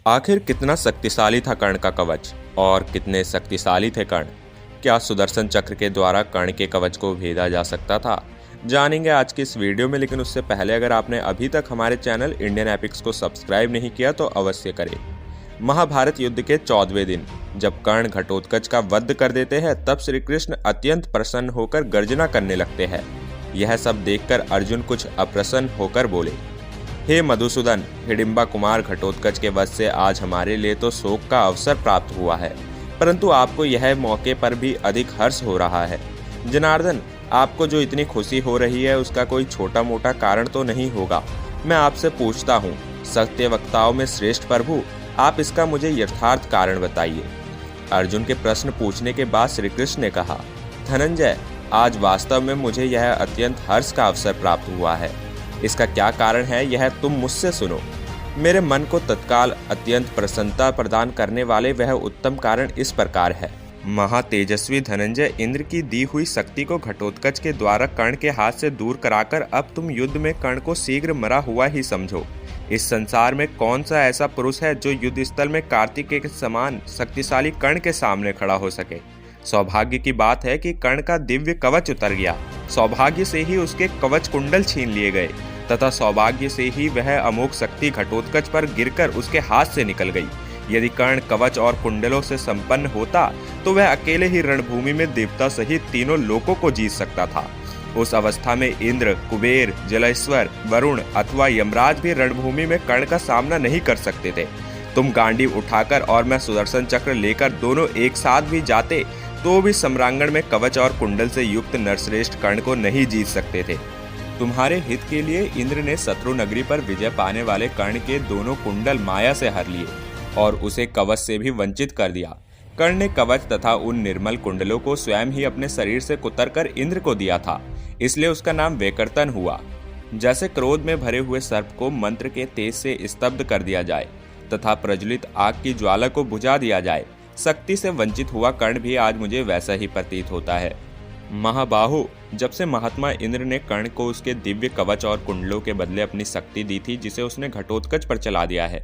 आखिर कितना शक्तिशाली था कर्ण का कवच और कितने शक्तिशाली थे कर्ण? क्या सुदर्शन चक्र के द्वारा कर्ण के कवच को भेदा जा सकता था? जानेंगे आज की इस वीडियो में, लेकिन उससे पहले अगर आपने अभी तक हमारे चैनल इंडियन एपिक्स को सब्सक्राइब नहीं किया तो अवश्य करें। महाभारत युद्ध के 14वें दिन जब कर्ण घटोत्कच का वध कर देते हैं, तब श्री कृष्ण अत्यंत प्रसन्न होकर गर्जना करने लगते हैं। यह सब देखकर अर्जुन कुछ अप्रसन्न होकर बोले, हे मधुसूदन, हिडिंबा कुमार घटोत्कच के वध से आज हमारे लिए तो शोक का अवसर प्राप्त हुआ है, परंतु आपको यह मौके पर भी अधिक हर्ष हो रहा है। जनार्दन, आपको जो इतनी खुशी हो रही है उसका कोई छोटा मोटा कारण तो नहीं होगा। मैं आपसे पूछता हूँ, सत्य वक्ताओं में श्रेष्ठ प्रभु, आप इसका मुझे यथार्थ कारण बताइए। अर्जुन के प्रश्न पूछने के बाद श्री कृष्ण ने कहा, धनंजय, आज वास्तव में मुझे यह अत्यंत हर्ष का अवसर प्राप्त हुआ है। इसका क्या कारण है यह तुम मुझसे सुनो। मेरे मन को तत्काल अत्यंत प्रसन्नता प्रदान करने वाले वह उत्तम कारण इस प्रकार है। महातेजस्वी धनंजय, इंद्र की दी हुई शक्ति को घटोत्कच के द्वारा कर्ण के हाथ से दूर कराकर अब तुम युद्ध में कर्ण को शीघ्र मरा हुआ ही समझो। इस संसार में कौन सा ऐसा पुरुष है जो युद्ध स्थल में कार्तिकेय के समान शक्तिशाली कर्ण के सामने खड़ा हो सके? सौभाग्य की बात है कि कर्ण का दिव्य कवच उतर गया। सौभाग्य से ही उसके कवच कुंडल छीन लिए गए तथा सौभाग्य से ही वह अमोघ शक्ति घटोत्कच पर गिरकर उसके हाथ से निकल गई। यदि कर्ण कवच और कुंडलों से संपन्न होता तो वह अकेले ही रणभूमि में देवता सहित तीनों लोकों को जीत सकता था। उस अवस्था में इंद्र, कुबेर, जलेश्वर, वरुण अथवा यमराज भी रणभूमि में कर्ण का सामना नहीं कर सकते थे। तुम गांडीव उठाकर और मैं सुदर्शन चक्र लेकर दोनों एक साथ भी जाते तो भी सम्रांगण में कवच और कुंडल से युक्त नरश्रेष्ठ कर्ण को नहीं जीत सकते थे। तुम्हारे हित के लिए इंद्र ने शत्रु नगरी पर विजय पाने वाले कर्ण के दोनों कुंडल माया से हर लिए और उसे कवच से भी वंचित कर दिया। कर्ण ने कवच तथा उन निर्मल कुंडलों को स्वयं ही अपने शरीर से कुतरकर इंद्र को दिया था, इसलिए उसका नाम वेकर्तन हुआ। जैसे क्रोध में भरे हुए सर्प को मंत्र के तेज से स्तब्ध कर दिया जाए तथा प्रज्वलित आग की ज्वाला को बुझा दिया जाए, शक्ति से वंचित हुआ कर्ण भी आज मुझे वैसा ही प्रतीत होता है। महाबाहु, जब से महात्मा इंद्र ने कर्ण को उसके दिव्य कवच और कुंडलों के बदले अपनी शक्ति दी थी, जिसे उसने घटोत्कच पर चला दिया है,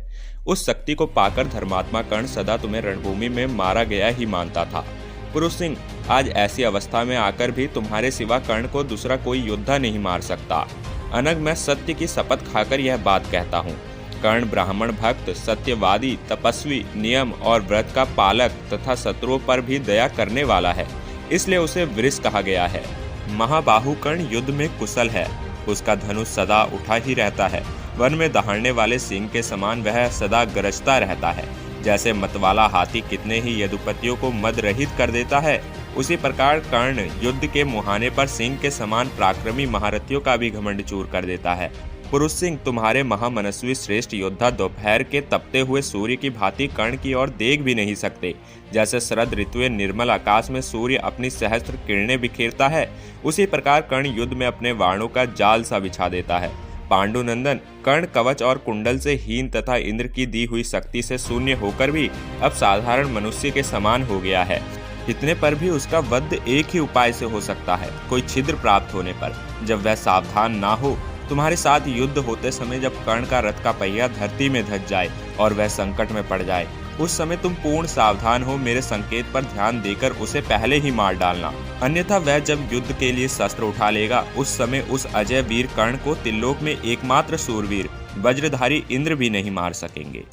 उस शक्ति को पाकर धर्मात्मा कर्ण सदा तुम्हें रणभूमि में मारा गया ही मानता था। पुरुष सिंह, आज ऐसी अवस्था में आकर भी तुम्हारे सिवा कर्ण को दूसरा कोई योद्धा नहीं मार सकता। अनग, मैं सत्य की शपथ खाकर यह बात कहता हूँ। कर्ण ब्राह्मण भक्त, सत्यवादी, तपस्वी, नियम और व्रत का पालक तथा शत्रुओं पर भी दया करने वाला है, इसलिए उसे वृष कहा गया है। महाबाहु कर्ण युद्ध में कुशल है, उसका धनुष सदा उठा ही रहता है। वन में दहाड़ने वाले सिंह के समान वह सदा गरजता रहता है। जैसे मतवाला हाथी कितने ही यदुपतियों को मद रहित कर देता है, उसी प्रकार कर्ण युद्ध के मुहाने पर सिंह के समान पराक्रमी महारथियों का भी घमंड चूर कर देता है। पुरुष सिंह, तुम्हारे महामनस्वी श्रेष्ठ योद्धा दोपहर के तपते हुए सूर्य की भांति कर्ण की ओर देख भी नहीं सकते। जैसे शरद ऋतु में निर्मल आकाश में सूर्य अपनी सहस्त्र किरणें बिखेरता है, उसी प्रकार कर्ण युद्ध में अपने बाणों का जाल सा बिछा देता है। पांडुनंदन, कर्ण कवच और कुंडल से हीन तथा इंद्र की दी हुई शक्ति से शून्य होकर भी अब साधारण मनुष्य के समान हो गया है। इतने पर भी उसका वध एक ही उपाय से हो सकता है, कोई छिद्र प्राप्त होने पर। जब वह सावधान ना हो, तुम्हारे साथ युद्ध होते समय जब कर्ण का रथ का पहिया धरती में धंस जाए और वह संकट में पड़ जाए, उस समय तुम पूर्ण सावधान हो मेरे संकेत पर ध्यान देकर उसे पहले ही मार डालना। अन्यथा वह जब युद्ध के लिए शस्त्र उठा लेगा, उस समय उस अजय वीर कर्ण को त्रिलोक में एकमात्र सूरवीर वज्रधारी इंद्र भी नहीं मार सकेंगे।